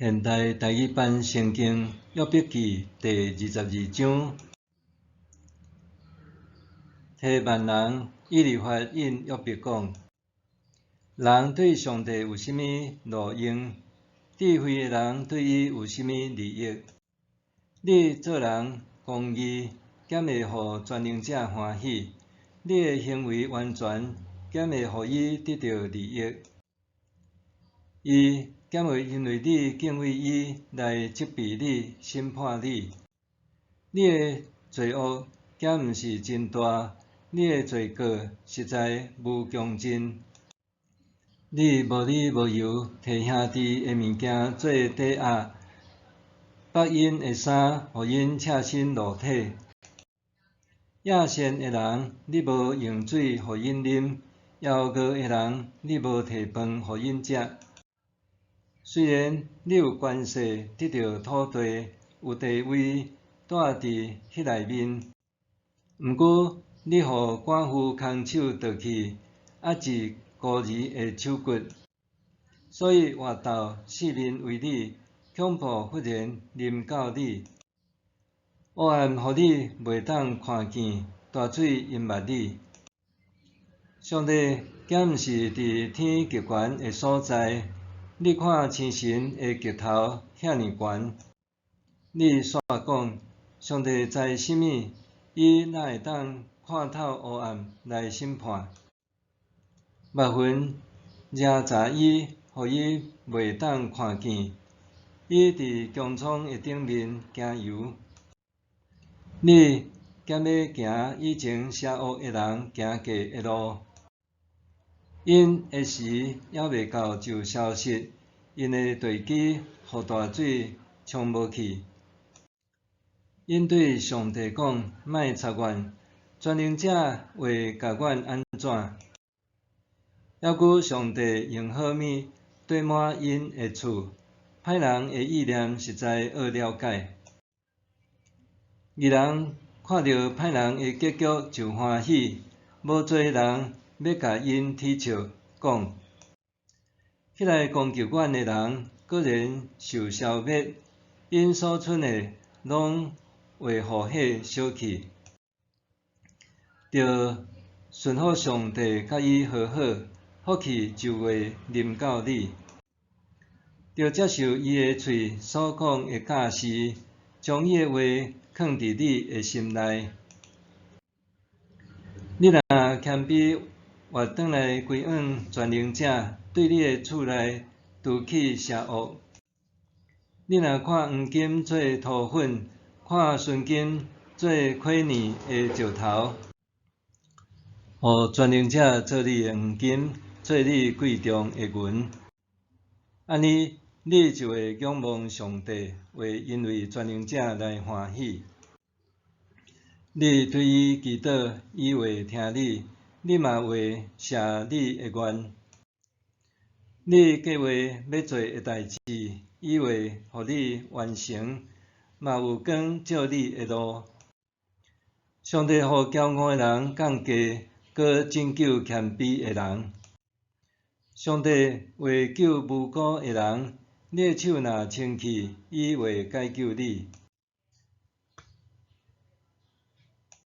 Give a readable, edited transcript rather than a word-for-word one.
现代台语版圣经约笔记第22章，提万人以利法引约笔讲：人对上帝有甚物路用？智慧的人对伊有甚物利益？你做人公义，减会互全能者欢喜；你的行为完全，减会互伊得到利益。伊减会因为你敬畏伊来责备你、审判你。你的罪恶减毋是真大，你的罪过实在无穷尽。你无理无由摕兄弟的物件做抵押，剥因的衫，互因赤身裸体。亚善的人，你无用水互因啉；妖恶的人，你无摕饭互因食。虽然你有权势，得到土地，有地位，住伫迄内面，毋过你互寡妇空手夺去，压制孤儿的手骨，所以活斗四面围你，恐怖忽然临到你，黑暗互你袂当看见，大水淹没你。上帝敢毋是伫天极悬的所在？你看星辰的极头遐尼悬，你煞讲上帝知甚物？伊哪会当看透黑暗来审判？目云遮查伊，互伊袂当看见。伊伫穹苍的顶面行游。你减要行以前邪恶的人行过的路。因的时还未到就消失，因的地基互大水冲无去。因对上帝讲：莫插阮，全能者会甲阮安怎？还佫上帝用好物堆满因的厝，歹人的意念实在好了解。义人看到歹人的结局就欢喜，无做人要甲因踢笑，讲：迄个攻击阮的人，果然受消灭，因所剩的拢会互火烧去。着顺服上帝，甲伊和好，福气就会临到你。着接受伊的喙所讲的教示，将伊的话藏伫你的心内。你若谦卑，活转来归向全能者，对你的厝内除去邪恶。你若看黄金做涂粉，看纯金做亏年的石头，互全能者做你的黄金，做你贵重的银。安尼，你就会仰望上帝，会因为全能者来欢喜。你对伊祈祷，伊会听你；你嘛会谢你的愿。你计划要做的代志，伊会互你完成，嘛有光照你的路。上帝互骄傲的人降低，搁拯救谦卑的人。上帝会救无辜的人，你的手若清气，伊会解救你。